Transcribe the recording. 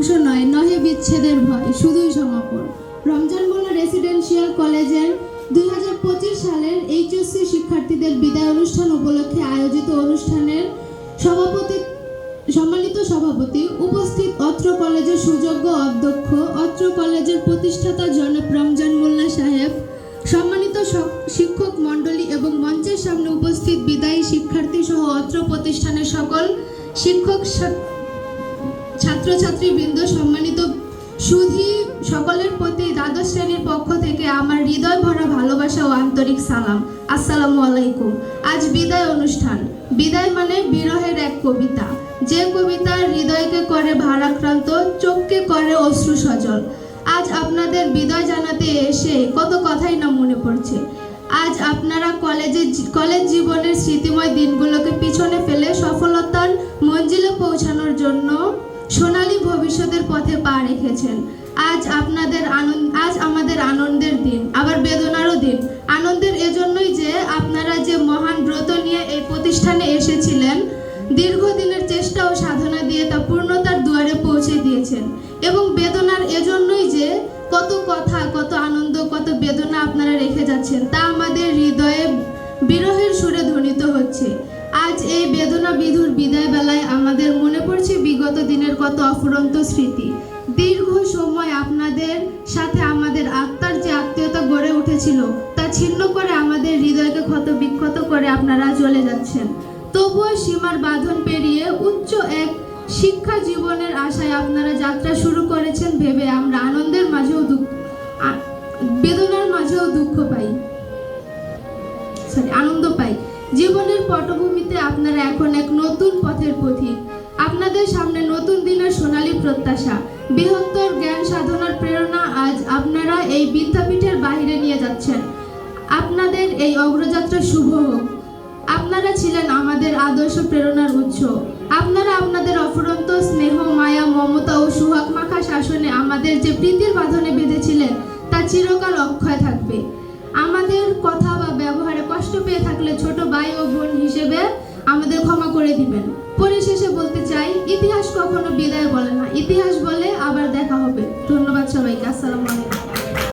ধ্বংস নয়, নহে বিচ্ছেদের ভয়, শুধুই সমাপন। রমজান মোল্লা রেসিডেন্সিয়াল কলেজের 2025 সালের এইচএসসি শিক্ষার্থীদের বিদায় অনুষ্ঠান উপলক্ষে আয়োজিত অনুষ্ঠানের সম্মানিত সভাপতি, উপস্থিত অত্র কলেজের সুযোগ্য অধ্যক্ষ, অত্র কলেজের প্রতিষ্ঠাতা জনাব রমজান মোল্লা সাহেব, সম্মানিত শিক্ষক মণ্ডলী এবং মঞ্চের সামনে উপস্থিত বিদায়ী শিক্ষার্থী সহ অত্র প্রতিষ্ঠানের সকল শিক্ষক ছাত্রছাত্রীবৃন্দ, সম্মানিত সুধী সকলের প্রতি দ্বাদশ শ্রেণীর পক্ষ থেকে আমার হৃদয় ভরা ভালোবাসা ও আন্তরিক সালাম। আসসালামু আলাইকুম। আজ বিদায় অনুষ্ঠান। বিদায় মানে বিরহের এক কবিতা, যে কবিতা হৃদয়কে করে ভারাক্রান্ত, চোখকে করে অশ্রু সজল। আজ আপনাদের বিদায় জানাতে এসে কত কথাই না মনে পড়ছে। আজ আপনারা কলেজ জীবনের স্মৃতিময় দিনগুলোকে পিছনে ফেলে সফলতার মঞ্জিলে পৌঁছানোর জন্য সোনালী ভবিষ্যতের পথে পা রেখেছেন। আজ আমাদের আনন্দের দিন, আবার বেদনারও দিন। আনন্দের এজন্যই যে আপনারা যে মহান ব্রত নিয়ে এই প্রতিষ্ঠানে এসেছিলেন, দীর্ঘদিনের চেষ্টা ও সাধনা দিয়ে তা পূর্ণতার দুয়ারে পৌঁছে দিয়েছেন। এবং বেদনার এজন্যই যে কত কথা, কত আনন্দ, কত বেদনা আপনারা রেখে যাচ্ছেন, তা আমাদের হৃদয়ে বিরহের সুরে ধ্বনিত হচ্ছে। আজ এই বেদনা বিধুর বিদায় বেলায় আমাদের মনে পড়ছে বিগত দিনের কত অফুরন্ত স্মৃতি। দীর্ঘ সময় আপনাদের সাথে আমাদের আত্মার যে আত্মীয়তা গড়ে উঠেছিল, তা ছিন্ন করে আমাদের হৃদয়কে ক্ষত বিক্ষত করে আপনারা চলে যাচ্ছেন। তবুও সীমার বাঁধন পেরিয়ে উচ্চ এক শিক্ষা জীবনের আশায় আপনারা যাত্রা শুরু করেছেন ভেবে আমরা আনন্দের মাঝেও বেদনার মাঝেও আনন্দ পাই। জীবনের পটভূমিতে আপনারা এখন এক নতুন পথের পথিক। আপনাদের সামনে নতুন দিনের সোনালী প্রত্যাশা, বৃহত্তর জ্ঞান সাধনার প্রেরণা আজ আপনারা এই বিদ্যাপীঠের বাহিরে নিয়ে যাচ্ছেন। আপনাদের এই অগ্রযাত্রা শুভ হোক। আপনারা ছিলেন আমাদের আদর্শ প্রেরণার উৎস। আপনারা আপনাদের অফুরন্ত স্নেহ, মায়া, মমতা ও সুহাগ মাখা শাসনে আমাদের যে প্রীতির বাঁধনে বেঁধেছিলেন, তা চিরকাল অক্ষয় থাকবে। আমাদের কথা বা ব্যবহারে কষ্ট পেয়ে থাকলে ছোট ভাই ও বোন হিসেবে আমাদের ক্ষমা করে দিবেন। পরিশেষে বলতে চাই, ইতিহাস কখনো বিদায় বলে না, ইতিহাস বলে আবার দেখা হবে। ধন্যবাদ সবাইকে। আসসালামু আলাইকুম।